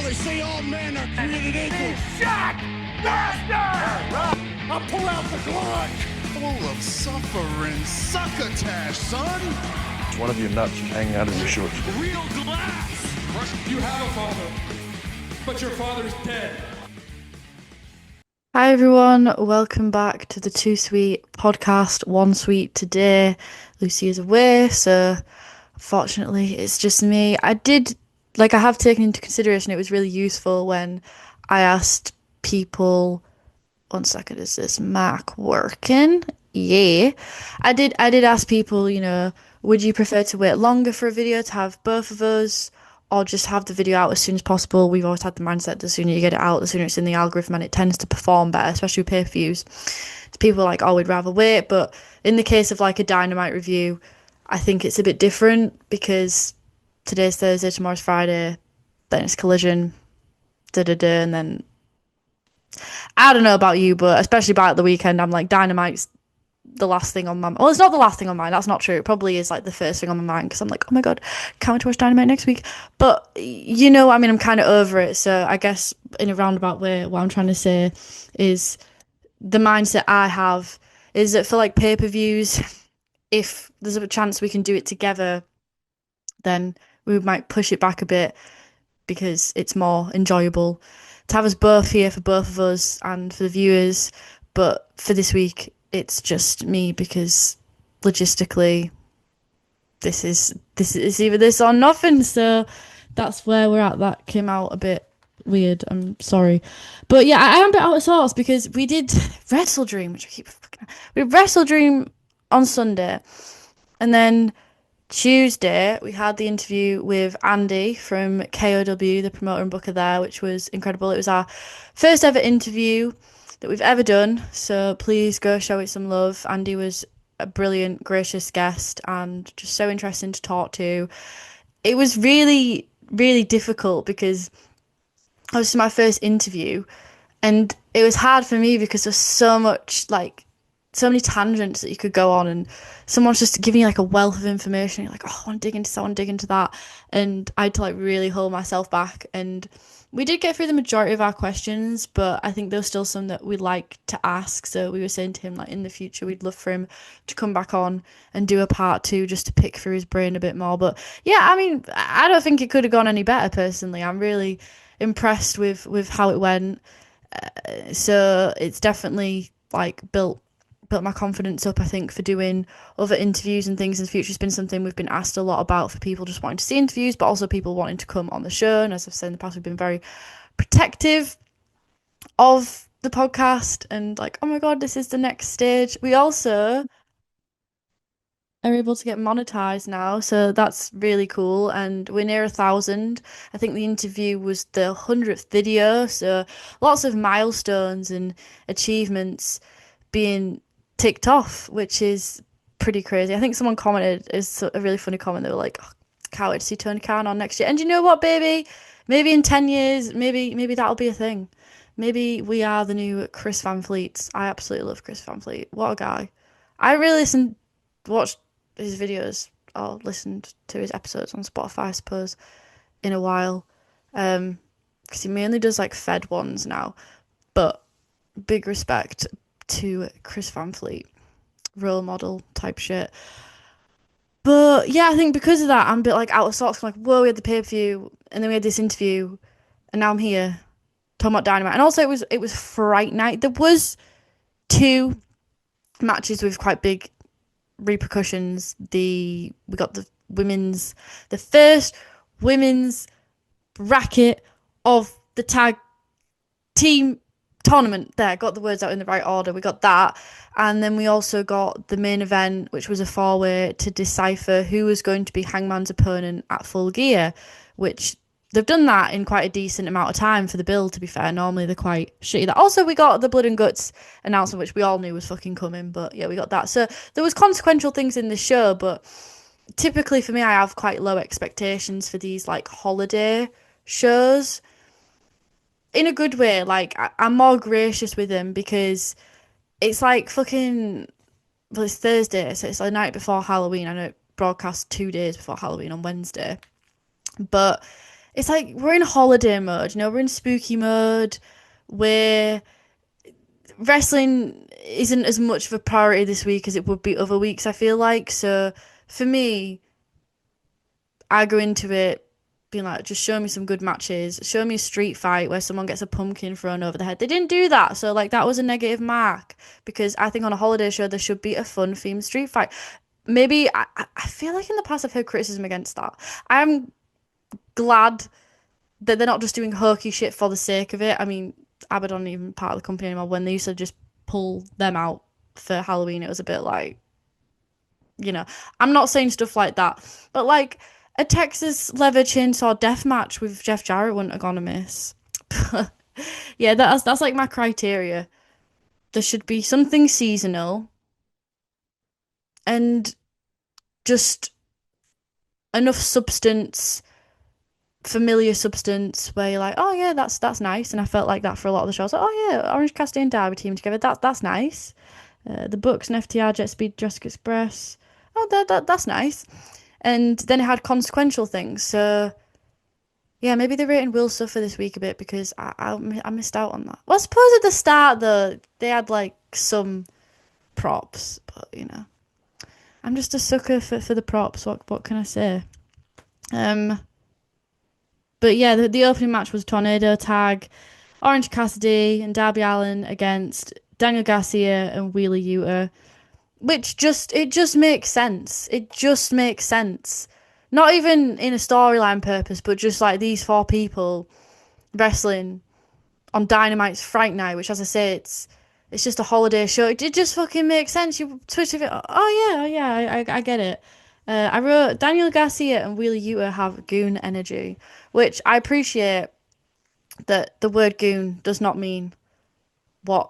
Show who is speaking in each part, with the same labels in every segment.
Speaker 1: they say all men are created equal.
Speaker 2: Shaq Master!
Speaker 1: I pull out the Glock.
Speaker 3: Full of suffering succotash, son.
Speaker 4: It's one of your nuts hanging out of your shorts.
Speaker 2: Real glass!
Speaker 1: You have a father, but your father's dead.
Speaker 5: Hi everyone, welcome back to the Too Sweet podcast. One sweet today. Lucy is away, so unfortunately it's just me. I have taken into consideration, it was really useful when I asked people, one second, is this Mac working? Yeah. I did ask people, would you prefer to wait longer for a video to have both of us, or just have the video out as soon as possible? We've always had the mindset, the sooner you get it out, the sooner it's in the algorithm, and it tends to perform better, especially with pay-per-views. People are like, oh, we'd rather wait, but in the case of like a Dynamite review, I think it's a bit different because today's Thursday, tomorrow's Friday, then it's Collision, and then I don't know about you, but especially by the weekend, I'm like, Dynamite's the last thing on my mind. Well, it's not the last thing on my mind, that's not true. It probably is like the first thing on my mind because I'm like, oh my god, can't wait to watch Dynamite next week. But I'm kind of over it. So I guess in a roundabout way, what I'm trying to say is the mindset I have is that for like pay-per-views, if there's a chance we can do it together, then we might push it back a bit because it's more enjoyable to have us both here for both of us and for the viewers. But for this week, it's just me because logistically this is either this or nothing, so that's where we're at. That came out a bit weird, I'm sorry, but yeah, I am a bit out of sorts because we did Wrestle Dream, we Wrestle Dream on Sunday, and then Tuesday we had the interview with Andy from KOW, the promoter and booker there, which was incredible. It was our first ever interview that we've ever done, so please go show it some love. Andy was a brilliant, gracious guest and just so interesting to talk to. It was really, really difficult because it was my first interview and it was hard for me because there's so many tangents that you could go on, and someone's just giving you like a wealth of information. You're like, oh, I want to dig into that, I want to dig into that. And I had to like really hold myself back, and we did get through the majority of our questions, but I think there was still some that we'd like to ask. So we were saying to him, like, in the future, we'd love for him to come back on and do a part 2 just to pick through his brain a bit more. But yeah, I mean, I don't think it could have gone any better, personally. I'm really impressed with how it went. So it's definitely like built my confidence up, I think, for doing other interviews and things in the future. It's been something we've been asked a lot about for people just wanting to see interviews, but also people wanting to come on the show. And as I've said in the past, we've been very protective of the podcast and like, oh my god, this is the next stage. We also are able to get monetized now, so that's really cool, and we're near 1,000. I think the interview was the 100th video, so lots of milestones and achievements being ticked off, which is pretty crazy. I think someone commented, it's a really funny comment, they were like, oh, can't wait to see Tony Khan on next year. And you know what, baby, maybe in 10 years maybe that'll be a thing. Maybe we are the new Chris Van Fleet. I absolutely love Chris Van Fleet. What a guy. I really watched his videos or listened to his episodes on Spotify, I suppose, in a while, because he mainly does like Fed ones now. But big respect to Chris Van Fleet, role model type shit. But yeah, I think because of that, I'm a bit like out of sorts. I'm like, whoa, we had the pay-per-view and then we had this interview and now I'm here talking about Dynamite. And also it was Fright Night. There was 2 matches with quite big repercussions. We got the first women's bracket of the tag team tournament. There, got the words out in the right order. We got that, and then we also got the main event, which was a 4-way to decipher who was going to be Hangman's opponent at Full Gear, which they've done that in quite a decent amount of time for the build, to be fair. Normally they're quite shitty. That also, we got the Blood and Guts announcement, which we all knew was fucking coming, but yeah, we got that. So there was consequential things in the show, but typically for me, I have quite low expectations for these like holiday shows. In a good way, like, I'm more gracious with them because it's like fucking, well, it's Thursday, so it's the night before Halloween. I know it broadcast 2 days before Halloween on Wednesday, but it's like we're in holiday mode, we're in spooky mode, where wrestling isn't as much of a priority this week as it would be other weeks, I feel like. So for me, I go into it being like, just show me some good matches. Show me a street fight where someone gets a pumpkin thrown over the head. They didn't do that. So, like, that was a negative mark because I think on a holiday show, there should be a fun themed street fight. Maybe, I feel like in the past I've heard criticism against that. I'm glad that they're not just doing hokey shit for the sake of it. I mean, Abaddon not even part of the company anymore. When they used to just pull them out for Halloween, it was a bit like, I'm not saying stuff like that, but like a Texas leather chainsaw death match with Jeff Jarrett wouldn't have gone amiss. Yeah, that's like my criteria. There should be something seasonal and just enough substance, familiar substance, where you're like, oh yeah, that's nice. And I felt like that for a lot of the shows. Like, oh yeah, Orange Cassidy and Darby team together. That's nice. The Bucks and FTR, Jet Speed, Jurassic Express. Oh, that's nice. And then it had consequential things. So yeah, maybe the rating will suffer this week a bit because I missed out on that. Well, I suppose at the start though they had like some props, but I'm just a sucker for the props. What can I say? But yeah, the opening match was Tornado Tag, Orange Cassidy and Darby Allin against Daniel Garcia and Wheeler Yuta, which it just makes sense. It just makes sense. Not even in a storyline purpose, but just like these four people wrestling on Dynamite's Fright Night, which, as I say, it's just a holiday show. It just fucking makes sense. You twitch it. Oh yeah, I get it. I wrote Daniel Garcia and Wheeler Yuta have goon energy, which I appreciate. That the word goon does not mean what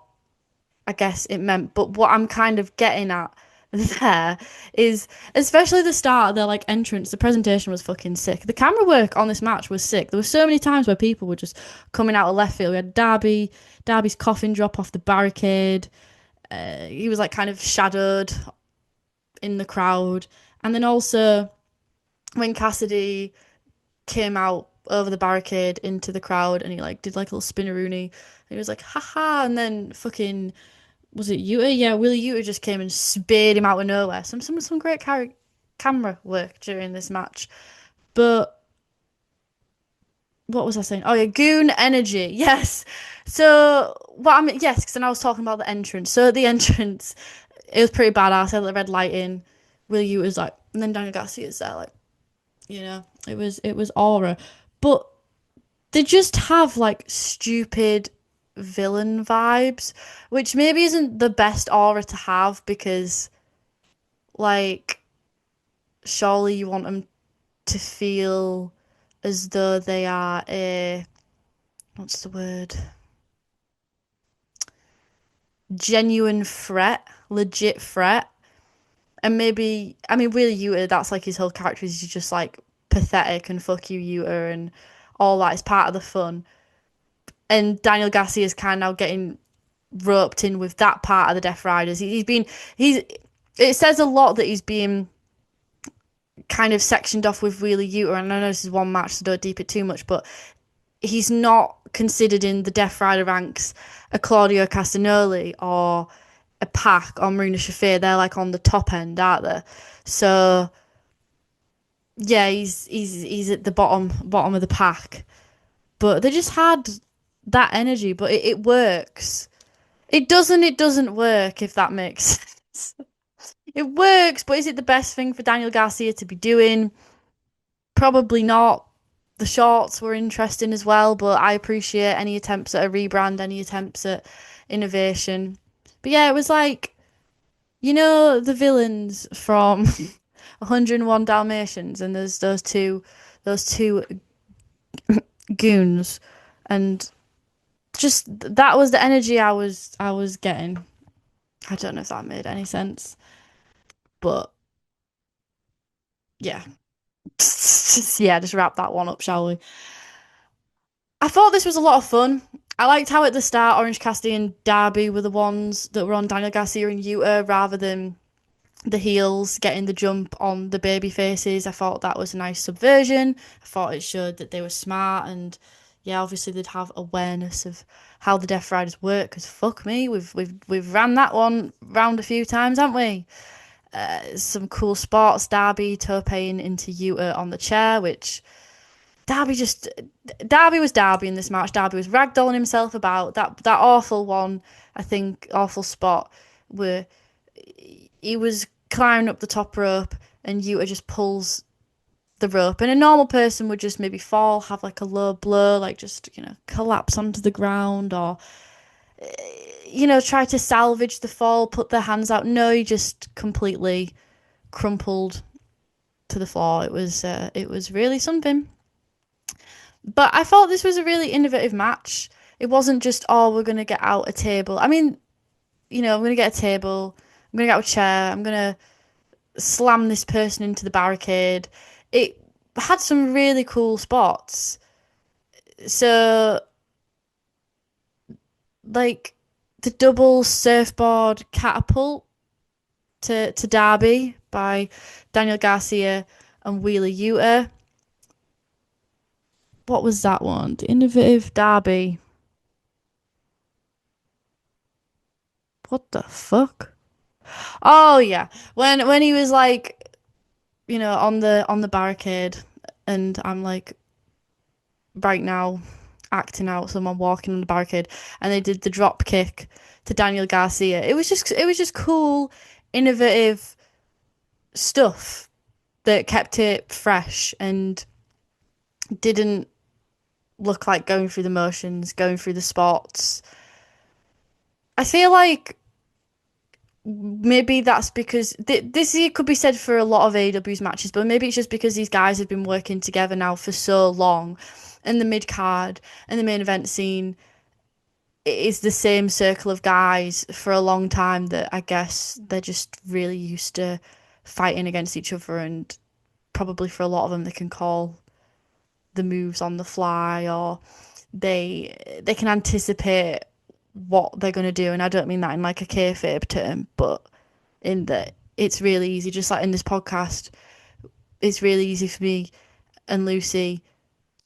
Speaker 5: I guess it meant, but what I'm kind of getting at there is, especially the start of their like entrance, the presentation was fucking sick. The camera work on this match was sick. There were so many times where people were just coming out of left field. We had Darby's coffin drop off the barricade. He was like kind of shadowed in the crowd, and then also when Cassidy came out over the barricade into the crowd and he like did like a little spinneroonie and he was like haha, and then fucking was it Yuta? Yeah, Willie Yuta just came and speared him out of nowhere. Some great camera work during this match. But what was I saying? Oh yeah, goon energy. Yes. So yes, because then I was talking about the entrance. So at the entrance, it was pretty badass. I had the red lighting. Willie Yuta was like, and then Daniel Garcia's there, like, it was aura. But they just have like stupid villain vibes, which maybe isn't the best aura to have because, like, surely you want them to feel as though they are what's the word? Genuine threat, legit threat. And maybe, I mean, really, Yuta, that's like his whole character is just like pathetic and fuck you, Yuta, and all that is part of the fun. And Daniel Garcia is kind of now getting roped in with that part of the Death Riders. It says a lot that he's being kind of sectioned off with Wheeler Yuta, and I know this is one match, so don't deep it too much, but he's not considered in the Death Rider ranks a Claudio Castagnoli or a Pac or Marina Shafir. They're like on the top end, aren't they? So yeah, he's at the bottom of the pack. But they just had that energy, but it works. It doesn't work, if that makes sense. It works, but is it the best thing for Daniel Garcia to be doing? Probably not. The shorts were interesting as well, but I appreciate any attempts at a rebrand, any attempts at innovation. But yeah, it was like, the villains from 101 Dalmatians, and there's those two goons, and just that was the energy I was getting. I don't know if that made any sense, but yeah. Just wrap that one up, shall we? I thought this was a lot of fun. I liked how at the start Orange Cassidy and Darby were the ones that were on Daniel Garcia and Yuta rather than the heels getting the jump on the baby faces. I thought that was a nice subversion. I thought it showed that they were smart, and yeah, obviously they'd have awareness of how the Death Riders work. Because fuck me, we've ran that one round a few times, haven't we? Some cool spots. Darby topeing into Yuta on the chair, which Darby was Darby in this match. Darby was ragdolling himself about that awful one. I think awful spot where he was climbing up the top rope and Yuta just pulls the rope, and a normal person would just maybe fall, have like a low blow, like just collapse onto the ground, or try to salvage the fall, put their hands out. No, he just completely crumpled to the floor. It was really something. But I thought this was a really innovative match. It wasn't just, oh, we're going to get out a table. I mean, I'm going to get a table. I'm going to get out a chair. I'm going to slam this person into the barricade. It had some really cool spots. So, like, the double surfboard catapult to Darby by Daniel Garcia and Wheeler Yuta. What was that one? The innovative Darby. What the fuck? Oh yeah, when he was like, on the barricade, and I'm like, right now, acting out someone walking on the barricade, and they did the drop kick to Daniel Garcia. It was just cool, innovative stuff that kept it fresh and didn't look like going through the motions, going through the spots. I feel like maybe that's because this could be said for a lot of AEW's matches, but maybe it's just because these guys have been working together now for so long, and the mid card and the main event scene is the same circle of guys for a long time, that I guess they're just really used to fighting against each other, and probably for a lot of them they can call the moves on the fly, or they can anticipate what they're going to do. And I don't mean that in like a kayfabe term, but in that it's really easy, just like in this podcast, it's really easy for me and Lucy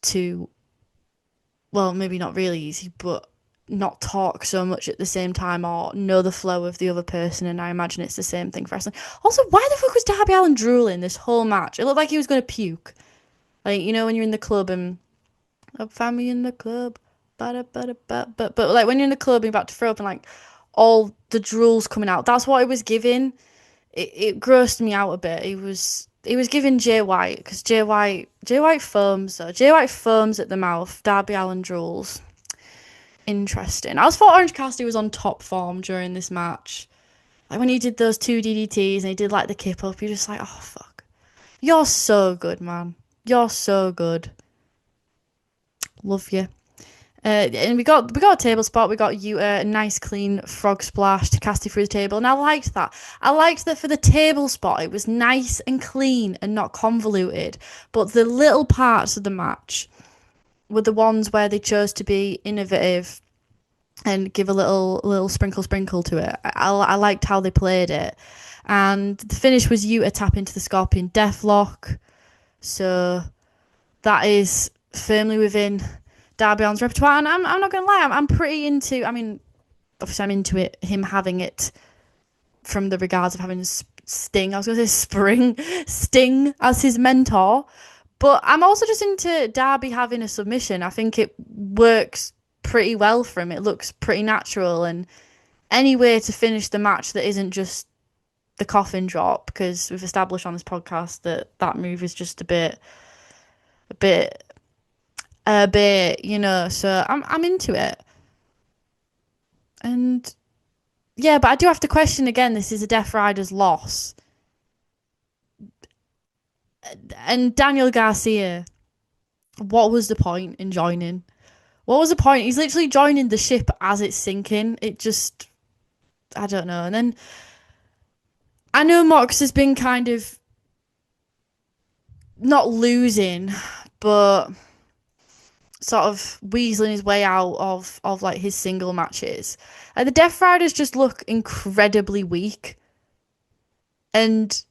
Speaker 5: to, well, maybe not really easy, but not talk so much at the same time or know the flow of the other person. And I imagine it's the same thing for wrestling. Also, why the fuck was Darby Allin drooling this whole match? It looked like he was going to puke. Like, when you're in the club and find me in the club, but like when you're in the club and you're about to throw up and like all the drools coming out, that's what it was giving. It grossed me out a bit. It was giving Jay White, because Jay White foams though. Jay White foams at the mouth. Darby Allin drools. Interesting. I thought Orange Cassidy was on top form during this match. Like when he did those 2 DDTs and he did like the kip up, you're just like, oh fuck, you're so good, man. You're so good. Love you. And we got a table spot. We got Yuta, a nice clean frog splash to Cassidy through the table, and I liked that. I liked that for the table spot, it was nice and clean and not convoluted. But the little parts of the match were the ones where they chose to be innovative and give a little sprinkle to it. I liked how they played it, and the finish was Yuta tap into the Scorpion Deathlock. So that is firmly within Darby Allin's repertoire, and I'm not gonna lie, I'm pretty into. I mean, obviously I'm into it. Him having it from the regards of having Sting. I was gonna say Sting as his mentor, but I'm also just into Darby having a submission. I think it works pretty well for him. It looks pretty natural, and any way to finish the match that isn't just the coffin drop, because we've established on this podcast that move is just a bit, so I'm into it. And yeah, but I do have to question again, this is a Death Riders loss. And Daniel Garcia, what was the point in joining? What was the point? He's literally joining the ship as it's sinking. It just, I don't know. And then I know Mox has been kind of not losing, but sort of weaseling his way out of like his single matches. The Death Riders just look incredibly weak. And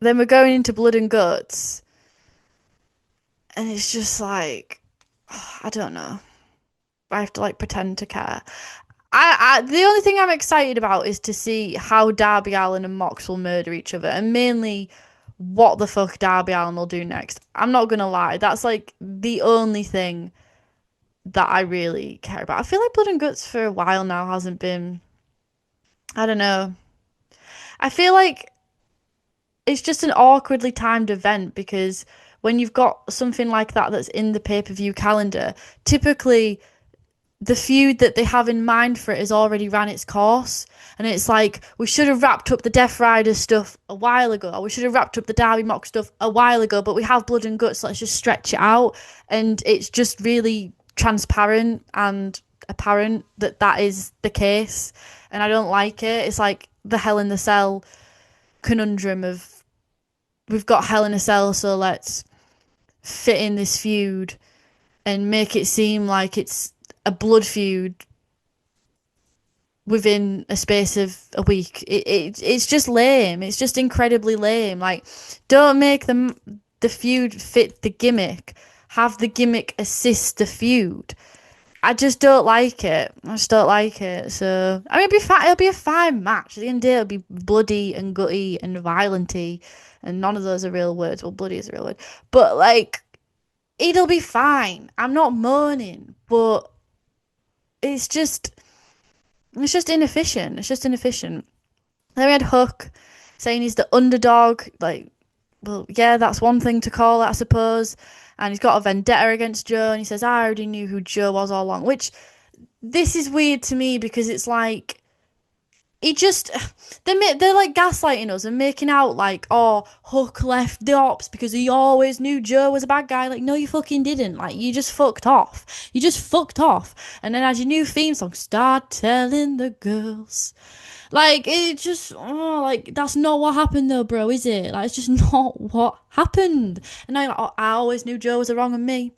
Speaker 5: then we're going into Blood and Guts, and it's just like, I don't know. I have to like pretend to care. The only thing I'm excited about is to see how Darby Allin and Mox will murder each other, and mainly what the fuck Darby Allin will do next. I'm not gonna lie, that's like the only thing that I really care about. I feel like Blood and Guts for a while now hasn't been. I don't know. I feel like it's just an awkwardly timed event because when you've got something like that that's in the pay-per-view calendar, typically the feud that they have in mind for it has already ran its course. And it's like, we should have wrapped up the Death Rider stuff a while ago, or we should have wrapped up the Darby Mock stuff a while ago, but we have Blood and Guts, let's just stretch it out. And it's just really transparent and apparent that that is the case. And I don't like it. It's like the Hell in the Cell conundrum of, we've got Hell in a Cell, so let's fit in this feud and make it seem like it's a blood feud within a space of a week. It's just lame. It's just incredibly lame. Like, don't make the feud fit the gimmick. Have the gimmick assist the feud. I just don't like it. I just don't like it. So I mean, it'll be fine. It'll be a fine match. At the end of the day, it'll be bloody and gutty and violenty, and none of those are real words. Well, bloody is a real word, but like, it'll be fine. I'm not moaning, but it's just inefficient. It's just inefficient. Then we had Hook saying he's the underdog. Like, well, yeah, that's one thing to call it, I suppose. And he's got a vendetta against Joe, and he says, I already knew who Joe was all along. Which, this is weird to me because it's like, he just, they're like gaslighting us and making out like, oh, Hook left the ops because he always knew Joe was a bad guy. Like, no, you fucking didn't. Like, you just fucked off. You just fucked off. And then as your new theme song, start telling the girls. Like, it just, oh, like, that's not what happened though, bro, is it? Like, it's just not what happened. And I'm like, oh, I always knew Joe was the wrong of me.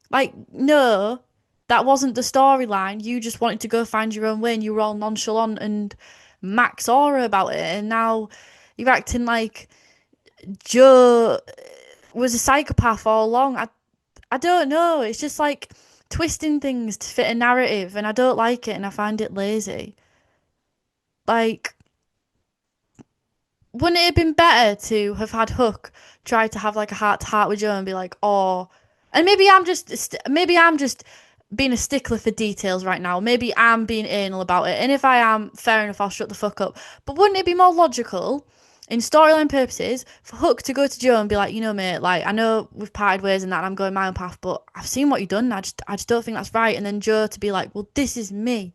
Speaker 5: Like, no, that wasn't the storyline. You just wanted to go find your own way, and you were all nonchalant and max aura about it, and now you're acting like Joe was a psychopath all along. I don't know. It's just like twisting things to fit a narrative, and I don't like it, and I find it lazy. Like, wouldn't it have been better to have had Hook try to have like a heart to heart with Joe and be like, oh, and maybe I'm just being a stickler for details right now. Maybe I'm being anal about it. And if I am, fair enough, I'll shut the fuck up. But wouldn't it be more logical, in storyline purposes, for Hook to go to Joe and be like, you know, mate, like, I know we've parted ways and that, and I'm going my own path, but I've seen what you've done. I just don't think that's right. And then Joe to be like, well, this is me.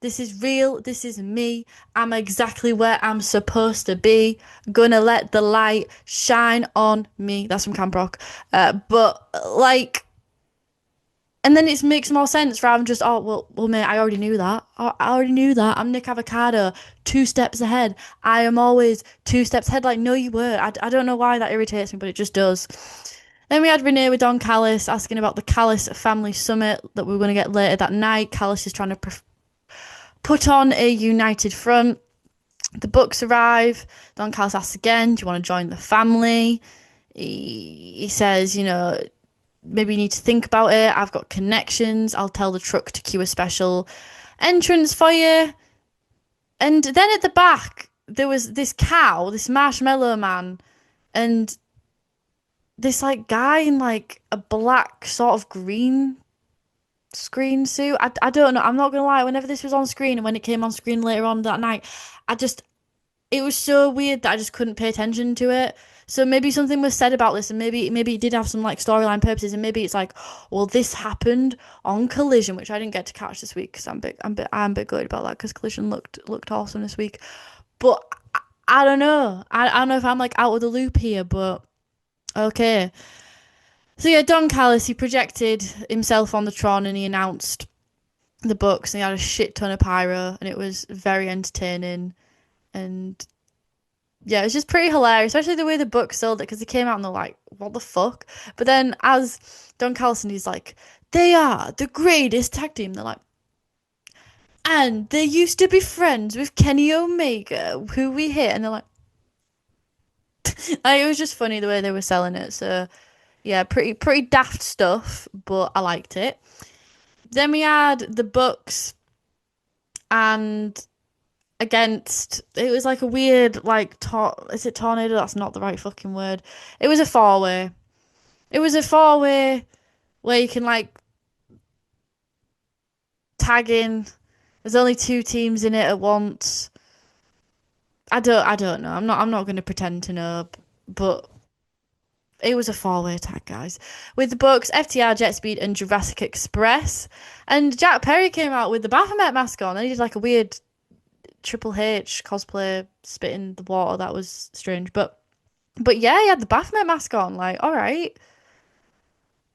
Speaker 5: This is real. This is me. I'm exactly where I'm supposed to be. Gonna let the light shine on me. That's from Camp Rock. But like, and then it makes more sense rather than just, oh, well, mate, I already knew that. I already knew that. I'm Nick Avocado, 2 steps ahead. I am always 2 steps ahead. Like, no, you were. I don't know why that irritates me, but it just does. Then we had Renee with Don Callis asking about the Callis Family Summit that we were going to get later that night. Callis is trying to put on a united front. The Bucks arrive. Don Callis asks again, do you want to join the family? He says, you know, maybe you need to think about it. I've got connections. I'll tell the truck to queue a special entrance for you. And then at the back, there was this cow, this marshmallow man, and this like guy in like a black sort of green screen suit. I don't know. I'm not gonna lie. Whenever this was on screen and when it came on screen later on that night, it was so weird that I just couldn't pay attention to it. So maybe something was said about this, and maybe it did have some like storyline purposes, and maybe it's like, well, this happened on Collision, which I didn't get to catch this week because I'm a bit good about that because Collision looked awesome this week. But I don't know. I don't know if I'm like out of the loop here, but okay. So yeah, Don Callis, he projected himself on the Tron and he announced the Bucks, and he had a shit ton of pyro, and it was very entertaining. And yeah, it was just pretty hilarious, especially the way the Bucks sold it, because they came out and they're like, what the fuck? But then as Don Callis, he's like, they are the greatest tag team. They're like, and they used to be friends with Kenny Omega, who we hit. And they're like, It was just funny the way they were selling it. So yeah, pretty daft stuff, but I liked it. Then we had the Bucks and against it was like a weird is it tornado? That's not the right fucking word. It was a four-way. It was a four-way where you can like tag in. There's only two teams in it at once. I don't know. I'm not going to pretend to know, but it was a four-way tag, guys. With the Bucks, FTR, Jet Speed, and Jurassic Express. And Jack Perry came out with the Baphomet mask on, and he did like a weird Triple H cosplay, spit in the water. That was strange, but yeah, he had the Baphomet mask on. Like, all right,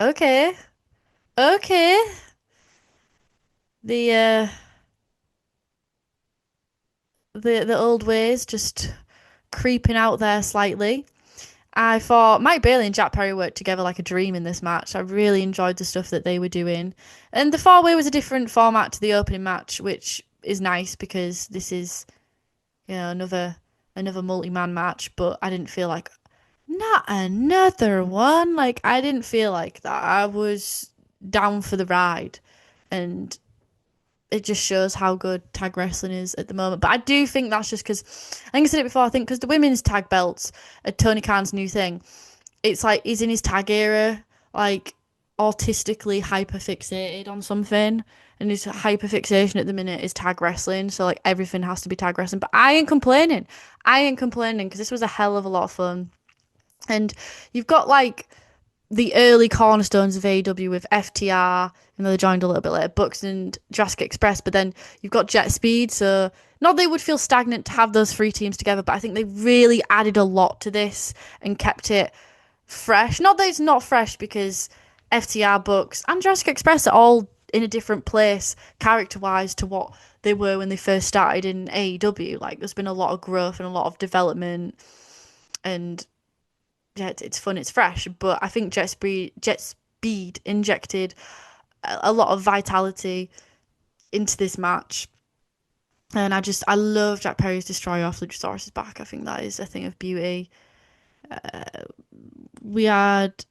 Speaker 5: okay, okay. The the old ways just creeping out there slightly. I thought Mike Bailey and Jack Perry worked together like a dream in this match. I really enjoyed the stuff that they were doing. And the four-way was a different format to the opening match, which is nice because this is, another multi-man match, but I didn't feel like not another one. Like I didn't feel like that. I was down for the ride and it just shows how good tag wrestling is at the moment. But I do think that's just because I think I said it before. I think because the women's tag belts are Tony Khan's new thing. It's like he's in his tag era, like autistically hyper fixated on something, and his hyper fixation at the minute is tag wrestling. So like everything has to be tag wrestling. But I ain't complaining. I ain't complaining because this was a hell of a lot of fun. And you've got like the early cornerstones of AEW with FTR, and they joined a little bit later, Bucks and Jurassic Express, but then you've got Jet Speed, so not they would feel stagnant to have those three teams together, but I think they really added a lot to this and kept it fresh. Not that it's not fresh because FTR, Bucks, and Jurassic Express are all in a different place character-wise to what they were when they first started in AEW. Like, there's been a lot of growth and a lot of development, and yeah, it's fun, it's fresh, but I think Jet Speed injected a lot of vitality into this match. And I love Jack Perry's Destroy Off Luchasaurus' back. I think that is a thing of beauty. We had,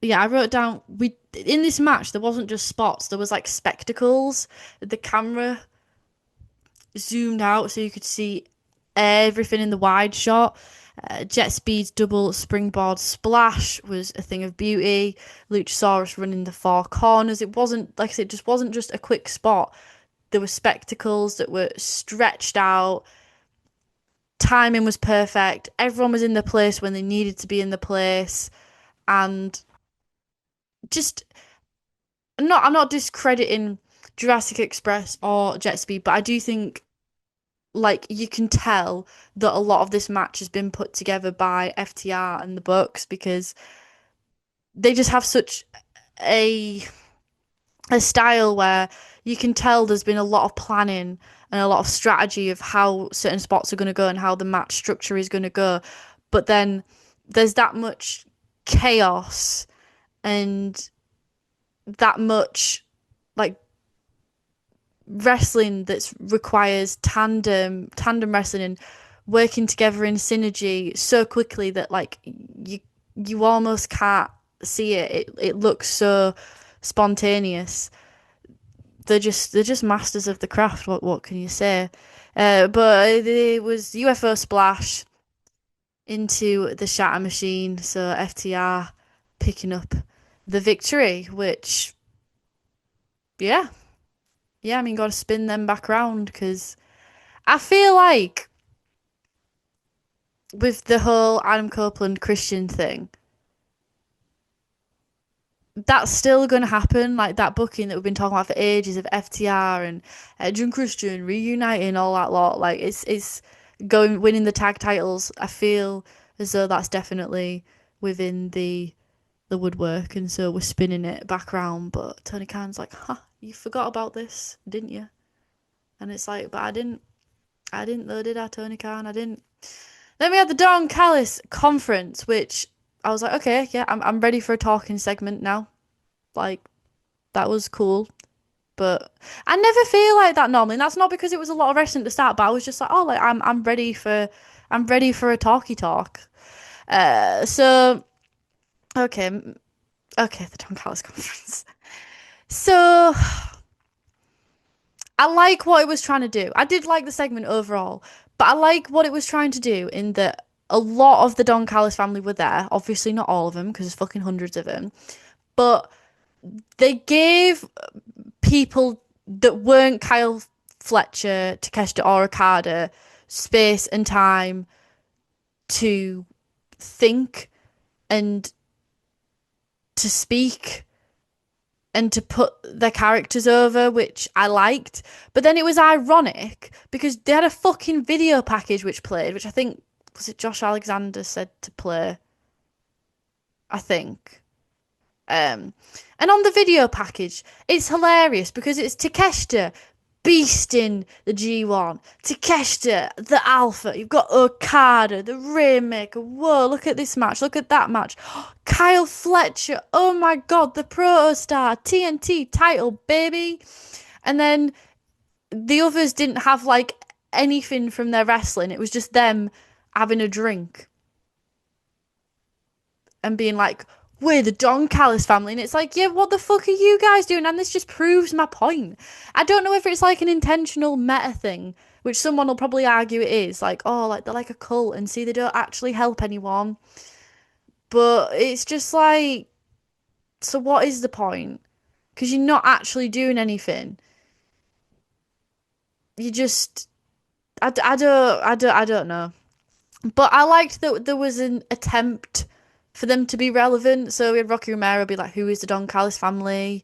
Speaker 5: yeah, I wrote down, in this match, there wasn't just spots, there was like spectacles. The camera zoomed out so you could see everything in the wide shot. Jet Speed's double springboard splash was a thing of beauty. Luchasaurus running the four corners. It wasn't, like I said, it just wasn't just a quick spot. There were spectacles that were stretched out. Timing was perfect. Everyone was in the place when they needed to be in the place. And just, I'm not discrediting Jurassic Express or Jet Speed, but I do think like you can tell that a lot of this match has been put together by FTR and the Bucks because they just have such a style where you can tell there's been a lot of planning and a lot of strategy of how certain spots are going to go and how the match structure is going to go. But then there's that much chaos and that much like wrestling that requires tandem wrestling and working together in synergy so quickly that like you almost can't see it. It looks so spontaneous. They're just masters of the craft. What can you say? But it was UFO splash into the shatter machine. So FTR picking up the victory, which yeah. I mean, got to spin them back around because I feel like with the whole Adam Copeland Christian thing, that's still going to happen. Like that booking that we've been talking about for ages of FTR and Edge and Christian reuniting, all that lot. Like it's going winning the tag titles. I feel as though that's definitely within the woodwork, and so we're spinning it back around. But Tony Khan's like, "Huh, you forgot about this, didn't you?" And it's like, but I didn't though, did I, Tony Khan? I didn't. Then we had the Don Callis conference, which I was like, okay, yeah, I'm ready for a talking segment now. Like, that was cool. But I never feel like that normally. And that's not because it was a lot of wrestling to start, but I was just like, oh, like I'm ready for I'm ready for a talk. So okay, the Don Callis conference. So I like what it was trying to do. I did like the segment overall, but I like what it was trying to do in that a lot of the Don Callis family were there. Obviously, not all of them because there's fucking hundreds of them, but they gave people that weren't Kyle Fletcher, Takeshita, or Okada space and time to think and to speak and to put their characters over, which I liked. But then it was ironic because they had a fucking video package which played, which I think, was it Josh Alexander said to play? I think. And on the video package, it's hilarious because it's Takeshita beasting the G1, Takeshita, the Alpha. You've got Okada, the Rainmaker. Whoa, look at this match. Look at that match. Kyle Fletcher. Oh my God, the Protostar TNT title, baby. And then the others didn't have like anything from their wrestling. It was just them having a drink and being like, we're the Don Callis family. And it's like, yeah, what the fuck are you guys doing? And this just proves my point. I don't know if it's like an intentional meta thing, which someone will probably argue it is. Like, oh, like they're like a cult and see, they don't actually help anyone. But it's just like, so what is the point? Because you're not actually doing anything. You just, I don't know. But I liked that there was an attempt for them to be relevant. So we had Rocky Romero be like, who is the Don Callis family?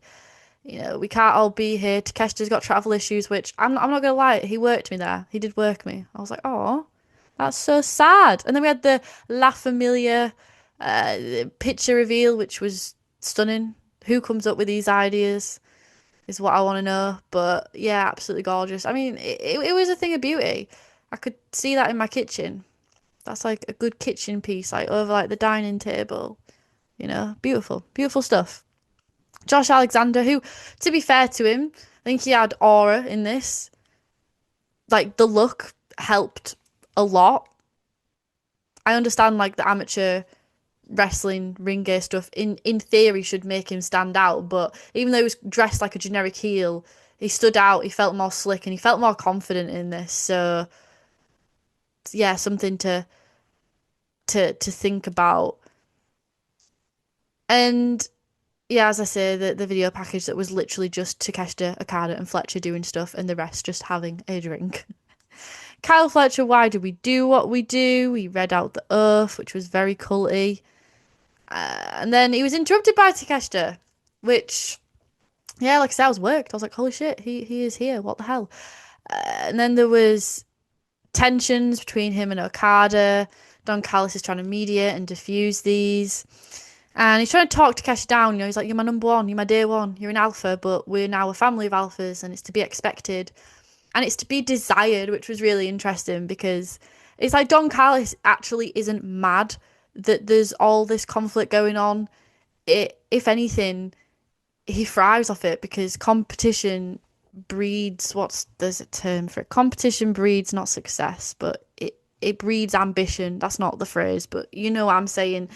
Speaker 5: You know, we can't all be here. Takeshita's got travel issues, which I'm not going to lie, he worked me there. He did work me. I was like, oh, that's so sad. And then we had the La Familia picture reveal, which was stunning. Who comes up with these ideas is what I want to know. But yeah, absolutely gorgeous. I mean, it was a thing of beauty. I could see that in my kitchen. That's like a good kitchen piece, like over like the dining table. You know, beautiful, beautiful stuff. Josh Alexander, who, to be fair to him, I think he had aura in this. Like the look helped a lot. I understand like the amateur wrestling ring gear stuff in theory should make him stand out, but even though he was dressed like a generic heel, he stood out, he felt more slick and he felt more confident in this. So yeah, something to think about. And yeah, as I say, the video package that was literally just Takeshita, Okada, and Fletcher doing stuff, and the rest just having a drink. Kyle Fletcher, why do we do what we do? He read out the oath, which was very culty. And then he was interrupted by Takeshita, which, yeah, like I said, I was worked. I was like, holy shit, he is here. What the hell? And then there was tensions between him and Okada. Don Callis is trying to mediate and diffuse these. And he's trying to talk Takeshi down. You know, he's like, you're my number one. You're my day one. You're an alpha, but we're now a family of alphas, and it's to be expected. And it's to be desired, which was really interesting because it's like Don Callis actually isn't mad that there's all this conflict going on. If anything, he thrives off it because competition breeds, there's a term for it. Competition breeds not success, but it breeds ambition. That's not the phrase, but you know what I'm saying.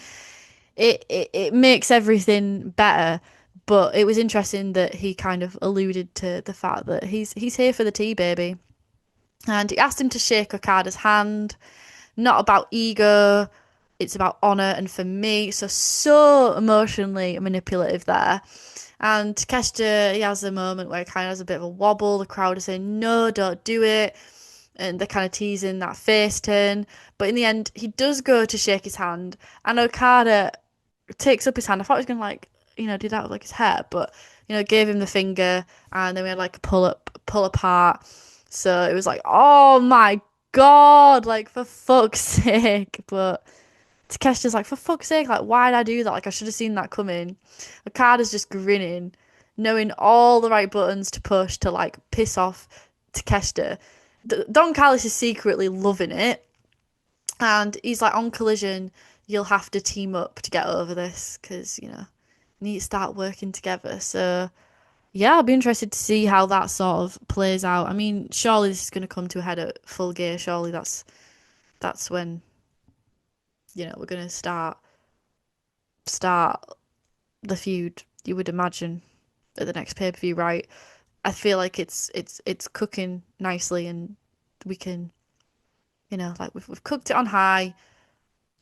Speaker 5: It makes everything better. But it was interesting that he kind of alluded to the fact that he's here for the tea, baby. And he asked him to shake Okada's hand. Not about ego, it's about honour. And for me, so emotionally manipulative there. And Takeshita, he has a moment where he kind of has a bit of a wobble. The crowd is saying, no, don't do it. And they're kind of teasing that face turn. But in the end, he does go to shake his hand. And Okada takes up his hand. I thought he was going to like, you know, do that with like his hair, but you know, gave him the finger, and then we had like a pull apart. So it was like, oh my god, like for fuck's sake. But Takeshita's like, for fuck's sake, like why did I do that? Like I should have seen that coming. Okada's just grinning, knowing all the right buttons to push to like piss off Takeshita. Don Callis is secretly loving it, and he's like, on Collision, you'll have to team up to get over this because you know. Need to start working together. So yeah, I'll be interested to see how that sort of plays out. I mean, surely this is going to come to a head at Full Gear. Surely that's that's when, we're going to start the feud, you would imagine, at the next pay-per-view, right? I feel like it's cooking nicely, and we can, like we've cooked it on high,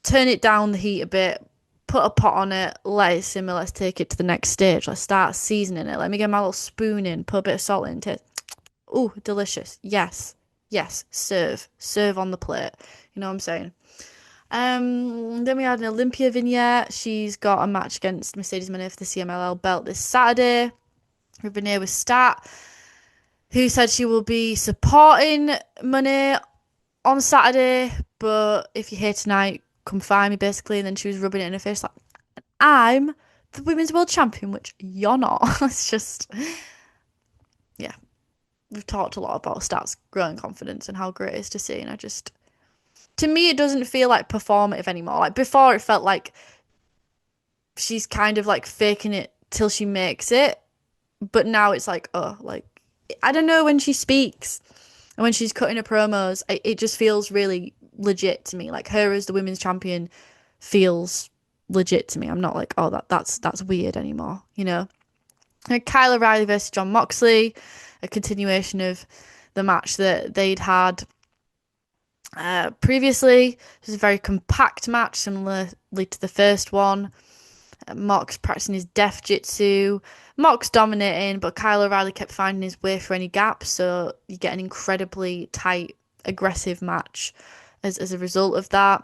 Speaker 5: turn it down the heat a bit, put a pot on it, let it simmer, let's take it to the next stage. Let's start seasoning it. Let me get my little spoon in, put a bit of salt in it. Ooh, delicious. Yes. Yes. Serve. Serve on the plate. You know what I'm saying? Then we had an Olympia vignette. She's got a match against Mercedes Moné for the CMLL belt this Saturday. We've been here with Stat, who said she will be supporting Moné on Saturday, but if you're here tonight, come find me, basically. And then she was rubbing it in her face like, I'm the Women's World Champion, which you're not. It's just, yeah. We've talked a lot about Stat's growing confidence and how great it is to see, and to me, it doesn't feel like performative anymore. Like, before, it felt like she's kind of like faking it till she makes it, but now it's like, oh, like, I don't know, when she speaks and when she's cutting her promos, it just feels really legit to me. Like, her as the women's champion feels legit to me. I'm not like, oh, that's weird anymore, And Kyle O'Reilly versus Jon Moxley, a continuation of the match that they'd had previously. It was a very compact match, similarly to the first one. Mox practicing his death jitsu. Mox dominating, but Kyle O'Reilly kept finding his way through any gaps, so you get an incredibly tight, aggressive match as a result of that.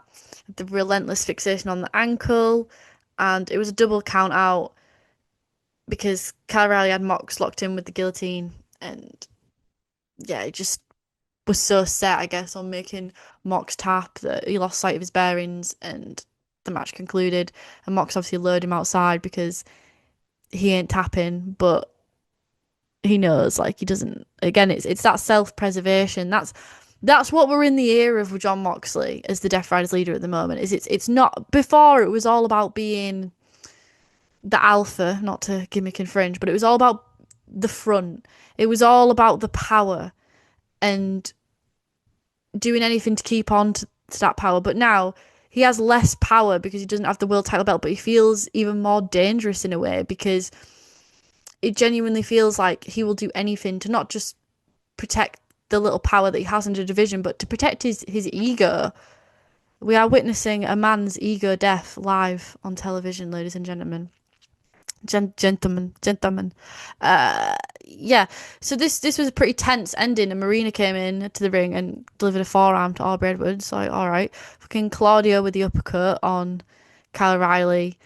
Speaker 5: The relentless fixation on the ankle, and it was a double count out because Kyle O'Reilly had Mox locked in with the guillotine, and yeah, it just was so set, I guess, on making Mox tap that he lost sight of his bearings, and the match concluded. And Mox obviously lured him outside because he ain't tapping, but he knows, like, he doesn't. Again, it's that self-preservation. That's what we're in the era of with Jon Moxley as the Death Riders leader at the moment. It's not, before it was all about being the alpha, not to gimmick and fringe, but it was all about the front. It was all about the power and doing anything to keep on to that power. But now he has less power because he doesn't have the world title belt, but he feels even more dangerous in a way because it genuinely feels like he will do anything to not just protect the little power that he has in the division, but to protect his ego. We are witnessing a man's ego death live on television, ladies and gentlemen. Gentlemen. Yeah. So this was a pretty tense ending, and Marina came in to the ring and delivered a forearm to Aubrey Edwards. So, all right. Fucking Claudio with the uppercut on Kyle O'Reilly.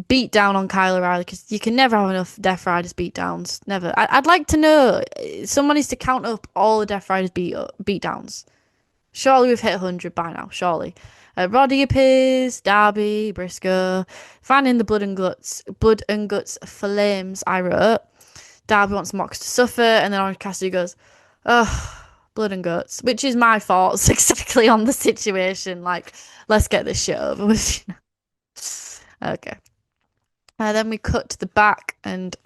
Speaker 5: Beat down on Kyle O'Reilly, because you can never have enough Death Riders beat downs. Never. I'd like to know, someone needs to count up all the Death Riders beat downs. Surely we've hit 100 by now. Surely. Roddy appears, Darby, Briscoe, fanning the blood and guts flames, I wrote. Darby wants Mox to suffer, and then Orange Cassidy goes, oh, blood and guts, which is my thoughts exactly on the situation. Like, let's get this shit over with. Okay. Then we cut to the back, and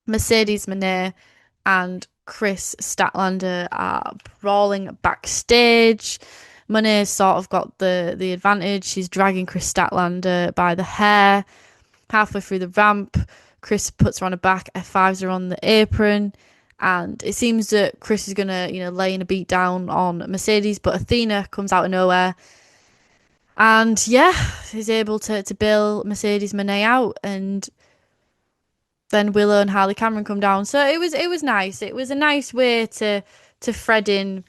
Speaker 5: Mercedes Moné and Chris Statlander are brawling backstage. Moné's sort of got the advantage. She's dragging Chris Statlander by the hair. Halfway through the ramp, Chris puts her on her back, F5s her on the apron, and it seems that Chris is gonna, lay in a beat down on Mercedes, but Athena comes out of nowhere, and yeah, is able to bail Mercedes Moné out, and then Willow and Harley Cameron come down. So it was nice. It was a nice way to thread in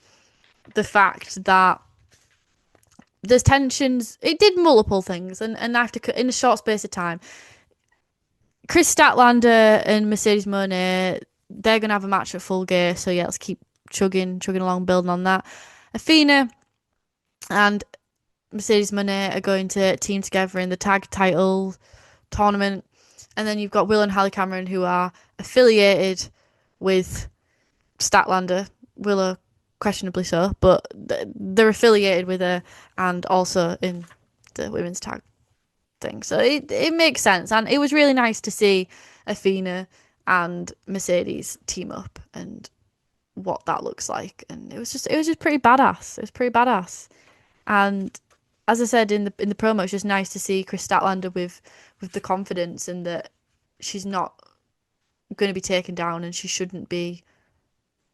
Speaker 5: the fact that there's tensions. It did multiple things, and I have to, in a short space of time, Chris Statlander and Mercedes Moné, they're gonna have a match at Full Gear. So yeah, let's keep chugging along, building on that. Athena and Mercedes Moné are going to team together in the tag title tournament, and then you've got Will and Harley Cameron, who are affiliated with Statlander. Willow questionably so, but they're affiliated with her, and also in the women's tag thing. So it makes sense, and it was really nice to see Athena and Mercedes team up and what that looks like, and it was just pretty badass. It was pretty badass. And as I said in the promo, it's just nice to see Chris Statlander with the confidence and that she's not going to be taken down and she shouldn't be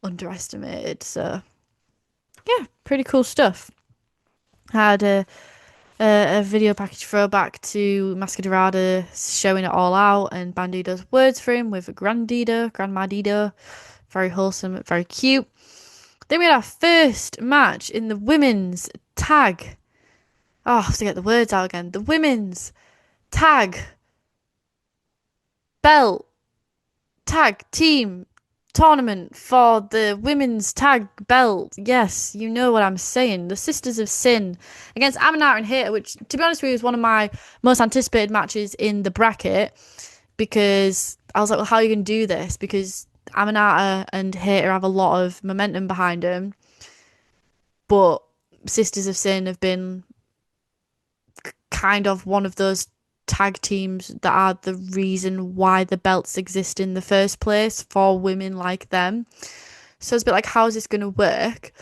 Speaker 5: underestimated. So yeah, pretty cool stuff. Had a video package throwback to Masquerada showing it all out and Bandido's words for him with Grandma Dido. Very wholesome, very cute. Then we had our first match in the women's tag. Oh, I have to get the words out again. The women's tag belt tag team tournament for the women's tag belt. Yes, you know what I'm saying. The Sisters of Sin against Aminata and Hayter, which, to be honest with you, is one of my most anticipated matches in the bracket because I was like, well, how are you going to do this? Because Aminata and Hayter have a lot of momentum behind them, but Sisters of Sin have been kind of one of those tag teams that are the reason why the belts exist in the first place for women like them. So it's a bit like, how is this going to work?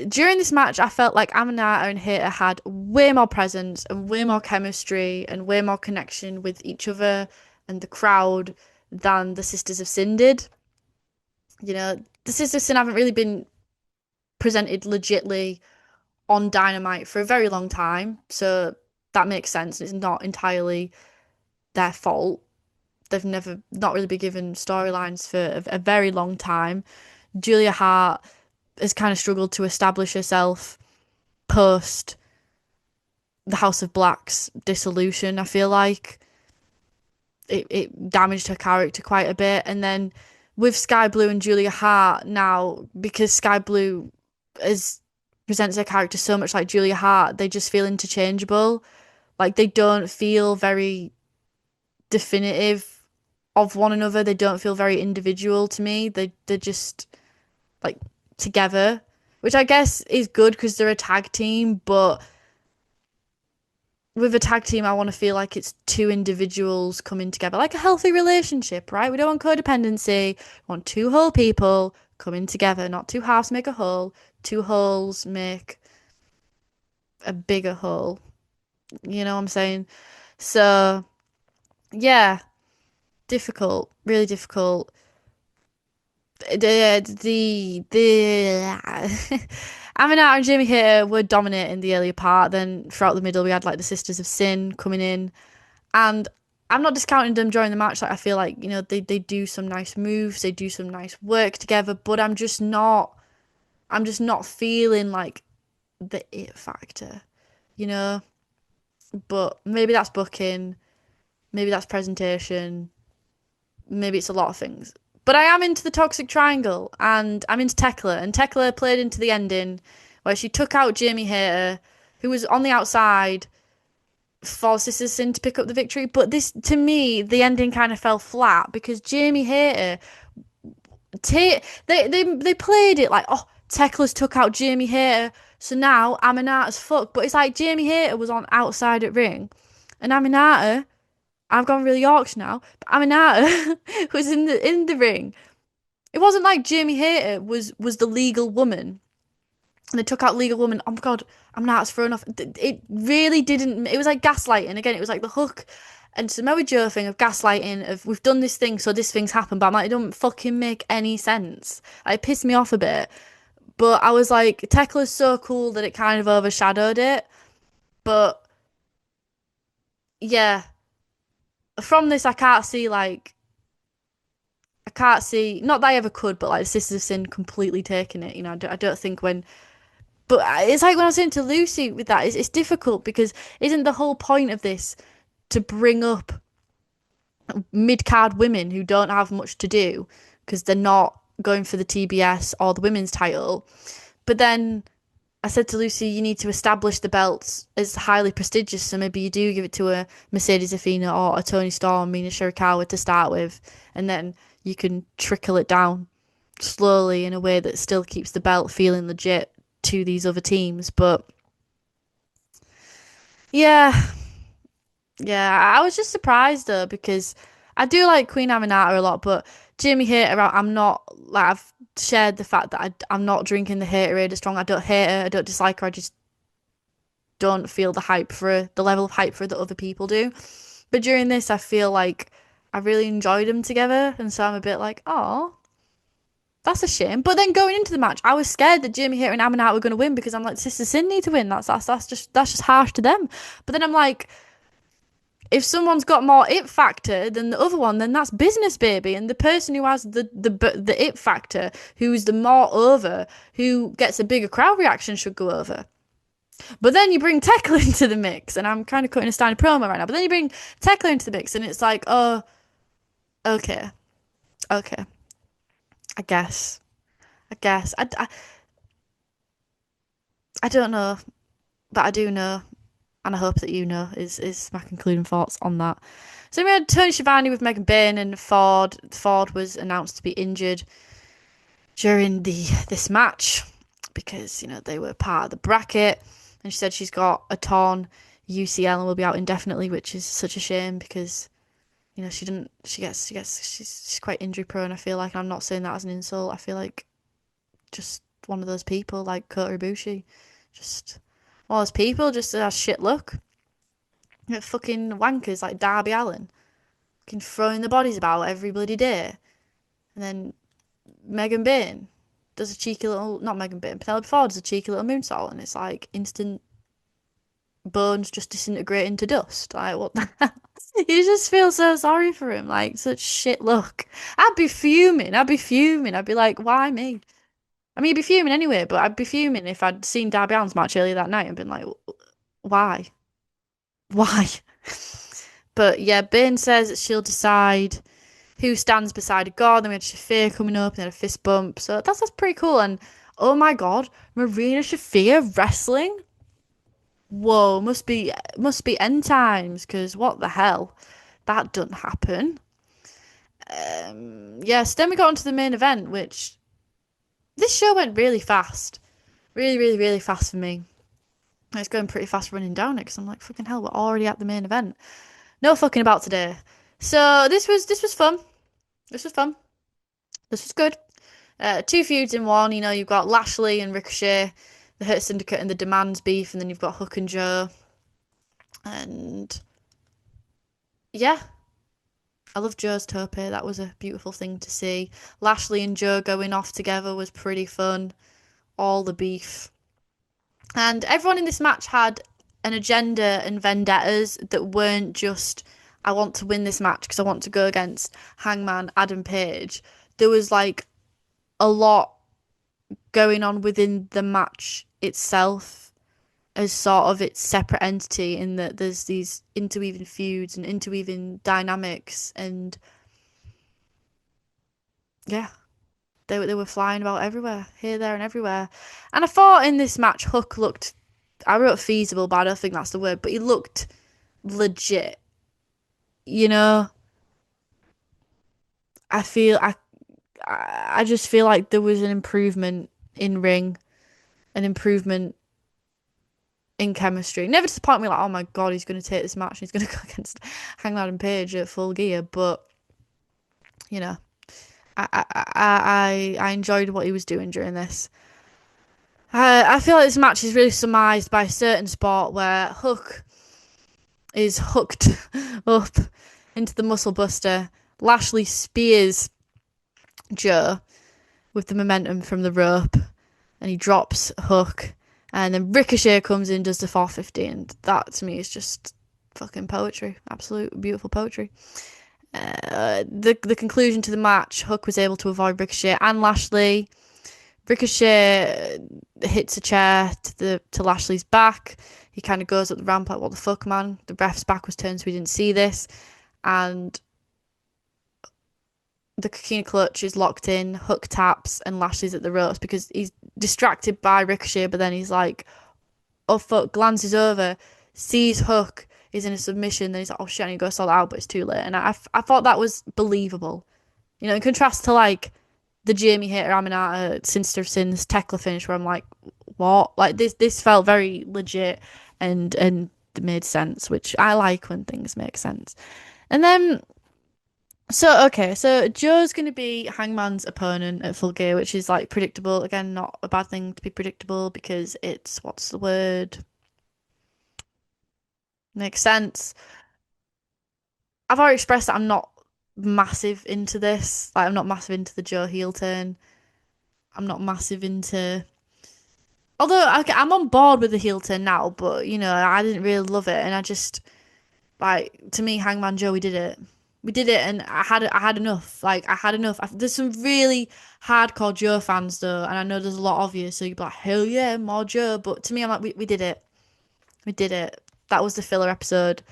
Speaker 5: During this match, I felt like Aminata and Hayter had way more presence and way more chemistry and way more connection with each other and the crowd than the Sisters of Sin did. You know, the Sisters of Sin haven't really been presented legitly on Dynamite for a very long time, so that makes sense. It's not entirely their fault. They've never not really been given storylines for a very long time. Julia Hart has kind of struggled to establish herself post the House of Black's dissolution. I feel like it damaged her character quite a bit. And then with Sky Blue and Julia Hart now, because Sky Blue presents her character so much like Julia Hart, they just feel interchangeable. Like, they don't feel very definitive of one another. They don't feel very individual to me. They're just like together, which I guess is good because they're a tag team, but with a tag team, I want to feel like it's two individuals coming together, like a healthy relationship, right? We don't want codependency. We want two whole people coming together, not two halves make a whole. Two holes make a bigger hole. You know what I'm saying? So, yeah, difficult, really difficult. The Aminata and Jamie Hayter were dominating the earlier part. Then throughout the middle, we had like the Sisters of Sin coming in, and I'm not discounting them during the match. Like, I feel like, you know, they do some nice moves, they do some nice work together, but I'm just not feeling like the it factor, you know. But maybe that's booking, maybe that's presentation, maybe it's a lot of things. But I am into the Toxic Triangle, and I'm into Tekla, and Tekla played into the ending where she took out Jamie Hayter, who was on the outside, for Sisters Sin to pick up the victory. But this, to me, the ending kind of fell flat because Jamie Hayter, they played it like, oh, Tekla's took out Jamie Hayter, so now Aminata's fucked. But it's like Jamie Hayter was on outside at ring, and Aminata, I've gone really Yorkshire now, but Aminata was in the ring. It wasn't like Jamie Hayter was the legal woman, and they took out legal woman. Oh my god, Aminata's thrown off. It really didn't. It was like gaslighting again. It was like the Hook and Samoa Joe thing of gaslighting, of we've done this thing so this thing's happened, but I'm like, it don't fucking make any sense. Like, it pissed me off a bit, but I was like, Tekla's so cool that it kind of overshadowed it. But yeah, from this, I can't see, not that I ever could, but like the Sisters of Sin completely taking it. You know, I don't think when, but it's like when I was saying to Lucy with that, it's difficult because isn't the whole point of this to bring up mid-card women who don't have much to do because they're not going for the TBS or the women's title? But then I said to Lucy, you need to establish the belts as highly prestigious, so maybe you do give it to a Mercedes Athena or a Toni Storm, Mina Shirakawa to start with, and then you can trickle it down slowly in a way that still keeps the belt feeling legit to these other teams. But yeah, I was just surprised though, because I do like Queen Aminata a lot, but Jamie Hayter, I'm not, like, I've shared the fact that I'm not drinking the Haterade strong. I don't hate her, I don't dislike her, I just don't feel the level of hype for that other people do. But during this, I feel like I really enjoyed them together, and so I'm a bit like, oh, that's a shame. But then going into the match, I was scared that Jamie Hayter and Amanat were going to win because I'm like, Sister Sin need to win. That's just harsh to them. But then I'm like, if someone's got more it factor than the other one, then that's business, baby. And the person who has the it factor, who's the more over, who gets a bigger crowd reaction, should go over. But then you bring Tekla into the mix, and I'm kind of cutting a Steiner promo right now. But then you bring Tekla into the mix, and it's like, oh, okay, I guess. I don't know, but I do know, and I hope that you know, is my concluding thoughts on that. So we had Tony Schiavone with Megan Bayne and Ford. Ford was announced to be injured during this match because, you know, they were part of the bracket, and she said she's got a torn UCL and will be out indefinitely, which is such a shame because, you know, she's quite injury prone, I feel like. And I'm not saying that as an insult. I feel like just one of those people like Kota Ibushi. Just one of those people just has shit luck. You know, fucking wankers like Darby Allin. Fucking throwing the bodies about every bloody day. And then Megan Bayne does a cheeky little, not Megan Bayne, Penelope Ford does a cheeky little moonsault, and it's like instant bones just disintegrate into dust. Like, what the hell? You just feel so sorry for him. Like, such shit luck. I'd be fuming. I'd be like, why me? I mean, you'd be fuming anyway, but I'd be fuming if I'd seen Darby Allin's match earlier that night and been like, why? Why? But yeah, Bayne says that she'll decide who stands beside a god. Then we had Shafir coming up and then a fist bump. So that's pretty cool. And oh my god, Marina Shafir wrestling? Whoa, must be end times, because what the hell? That doesn't happen. So then we got onto the main event, which this show went really fast. Really, really, really fast for me. It's going pretty fast running down it because I'm like, fucking hell, we're already at the main event. No fucking about today. So this was fun. This was fun. This was good. Two feuds in one. You know, you've got Lashley and Ricochet, the Hurt Syndicate and the Demands beef, and then you've got Hook and Joe. And yeah, I love Joe's tope. That was a beautiful thing to see. Lashley and Joe going off together was pretty fun. All the beef. And everyone in this match had an agenda and vendettas that weren't just, I want to win this match because I want to go against Hangman Adam Page. There was like a lot going on within the match itself as sort of its separate entity, in that there's these interweaving feuds and interweaving dynamics, and yeah, they were flying about everywhere, here, there, and everywhere. And I thought in this match, Hook looked, I wrote feasible, but I don't think that's the word, but he looked legit. You know, I just feel like there was an improvement in ring, an improvement in chemistry. Never to the point where like, oh my god, he's going to take this match and he's going to go against Hangman and Page at Full Gear. But you know, I enjoyed what he was doing during this. I feel like this match is really surmised by a certain spot where Hook is hooked up into the Muscle Buster. Lashley spears Joe with the momentum from the rope, and he drops Hook, and then Ricochet comes in, does the 450, and that to me is just fucking poetry. Absolute beautiful poetry. The conclusion to the match, Hook was able to avoid Ricochet and Lashley. Ricochet hits a chair to Lashley's back. He kind of goes up the ramp like, what the fuck, man? The ref's back was turned so we didn't see this. And the Coquina clutch is locked in. Hook taps and Lashley's at the ropes because he's distracted by Ricochet, but then he's like, oh fuck, glances over, sees Hook is in a submission, then he's like, oh shit, I need to go sort it out, but it's too late. And I thought that was believable. You know, in contrast to like the Jamie Hayter Aminata Sinister of Sins Tekla finish, where I'm like, what? Like this felt very legit and made sense, which I like when things make sense. And then so Joe's going to be Hangman's opponent at Full Gear, which is like predictable. Again, not a bad thing to be predictable because it's, what's the word? Makes sense. I've already expressed that I'm not massive into this. Like, I'm not massive into the Joe heel turn. I'm not massive into. Although okay, I'm on board with the heel turn now, but I didn't really love it, and I just like to me, Hangman Joe, we did it. We did it, and I had enough. Like I had enough. There's some really hardcore Joe fans though, and I know there's a lot of you, so you'd be like, hell yeah, more Joe. But to me, I'm like, we did it. We did it. That was the filler episode.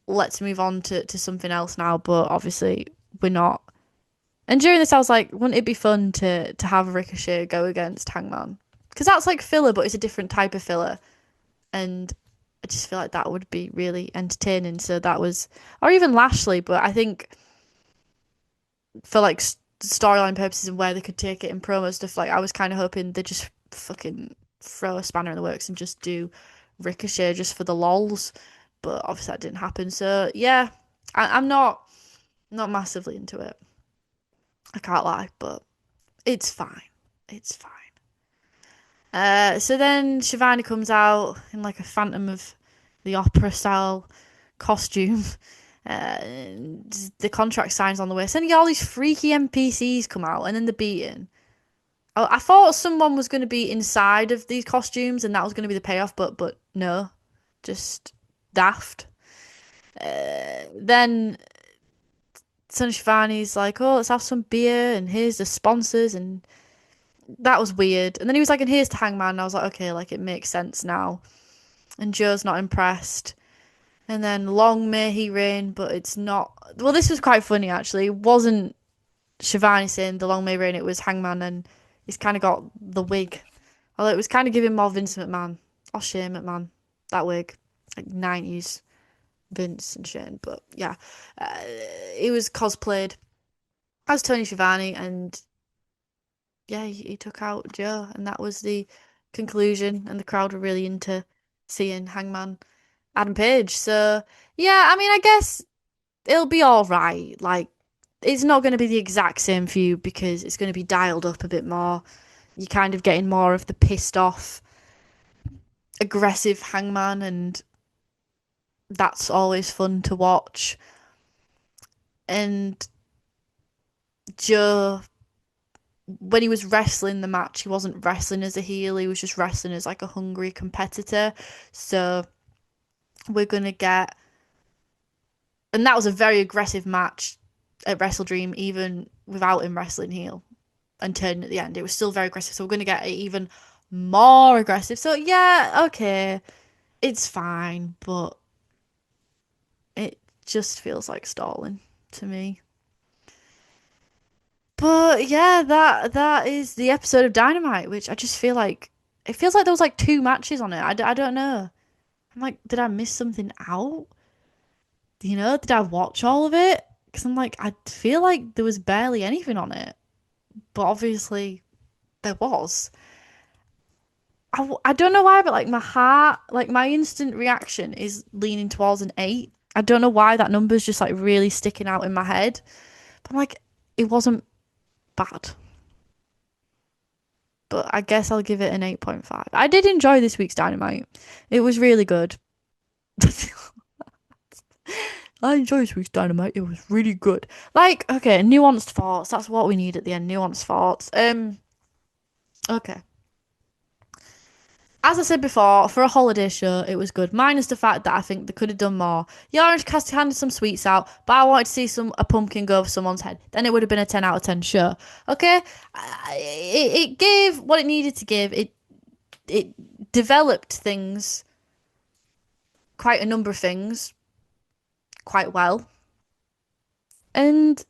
Speaker 5: Let's move on to something else now. But obviously, we're not. And during this, I was like, wouldn't it be fun to have Ricochet go against Hangman? Because that's like filler, but it's a different type of filler. And I just feel like that would be really entertaining. So that was, or even Lashley, but I think for like storyline purposes and where they could take it in promo stuff, like I was kind of hoping they'd just fucking throw a spanner in the works and just do Ricochet just for the lols. But obviously that didn't happen. So yeah, I'm not massively into it. I can't lie, but it's fine. It's fine. So then Shivani comes out in like a Phantom of the Opera style costume. The contract signs on the way. Sending all these freaky NPCs come out, and then the beating. I thought someone was going to be inside of these costumes, and that was going to be the payoff, but no, just daft. Then Son Shivani's like, "Oh, let's have some beer, and here's the sponsors," and that was weird. And then he was like, "And here's to Hangman," and I was like, "Okay, like it makes sense now." And Joe's not impressed. And then long may he reign, but it's not. Well, this was quite funny actually. It wasn't Shivani saying the long may reign, it was Hangman, and he's kind of got the wig. Although it was kind of giving more Vince McMahon or Shane McMahon, that wig, like 90s Vince and Shane. But yeah, he was cosplayed as Tony Schiavone, and yeah, he took out Joe, and that was the conclusion. And the crowd were really into seeing Hangman Adam Page. So yeah, I mean, I guess it'll be all right. Like, it's not going to be the exact same feud because it's going to be dialed up a bit more. You're kind of getting more of the pissed off, aggressive Hangman, and that's always fun to watch. And Joe, when he was wrestling the match, he wasn't wrestling as a heel, he was just wrestling as like a hungry competitor. So we're going to get. And that was a very aggressive match at Wrestle Dream, even without him wrestling heel and turning at the end. It was still very aggressive. So we're going to get it even more aggressive. So yeah, okay, it's fine, but it just feels like stalling to me. But yeah, that is the episode of Dynamite, which I just feel like it feels like there was like two matches on it. I don't know. I'm like, did I miss something out? Did I watch all of it? Because I'm like, I feel like there was barely anything on it, but obviously there was. I don't know why, but like my heart, like my instant reaction is leaning towards an 8. I don't know why that number's just like really sticking out in my head. But I'm like, it wasn't bad. But I guess I'll give it an 8.5. I did enjoy this week's Dynamite. It was really good. I enjoyed this week's Dynamite. It was really good. Like, okay, nuanced thoughts. That's what we need at the end. Nuanced thoughts. Okay. As I said before, for a holiday show, it was good. Minus the fact that I think they could have done more. The Orange Cast handed some sweets out, but I wanted to see a pumpkin go over someone's head. Then it would have been a 10 out of 10 show. Okay, it gave what it needed to give. It developed things, quite a number of things, quite well, and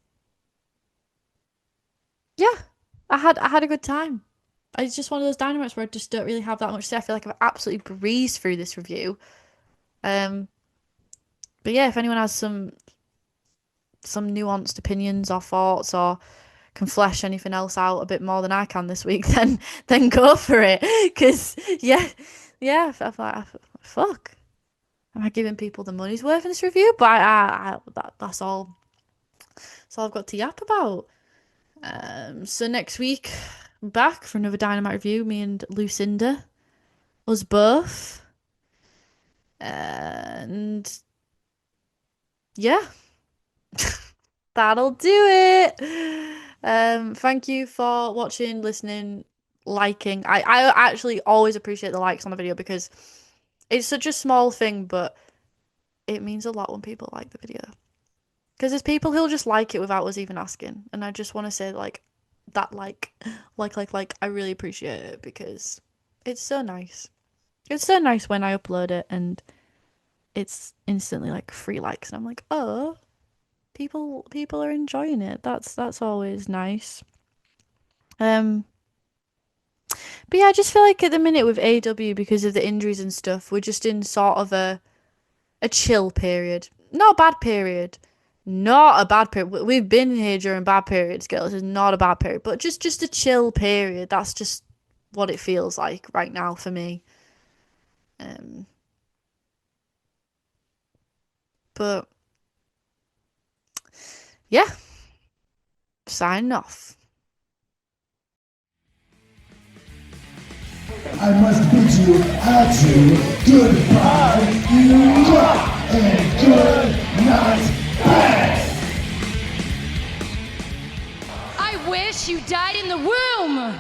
Speaker 5: yeah, I had a good time. It's just one of those dynamites where I just don't really have that much to say. I feel like I've absolutely breezed through this review. Um, but yeah, if anyone has some nuanced opinions or thoughts or can flesh anything else out a bit more than I can this week, then go for it. Because yeah, I'm like, fuck, am I giving people the money's worth in this review? But that's all. That's all I've got to yap about. So next week, I'm back for another Dynamite review. Me and Lucinda, us both. And yeah, that'll do it. Thank you for watching, listening, liking. I actually always appreciate the likes on the video because it's such a small thing, but it means a lot when people like the video. Because there's people who'll just like it without us even asking. And I just want to say, like, that I really appreciate it because it's so nice. It's so nice when I upload it and it's instantly like 3 likes and I'm like, oh, people are enjoying it. That's always nice. But yeah, I just feel like at the minute with AEW, because of the injuries and stuff, we're just in sort of a chill period. Not a bad period. Not a bad period. We've been here during bad periods, girls. It's not a bad period, but just a chill period. That's just what it feels like right now for me. But yeah, signing off.
Speaker 6: I must bid you adieu, goodbye, and good night, bye.
Speaker 7: I wish you died in the womb!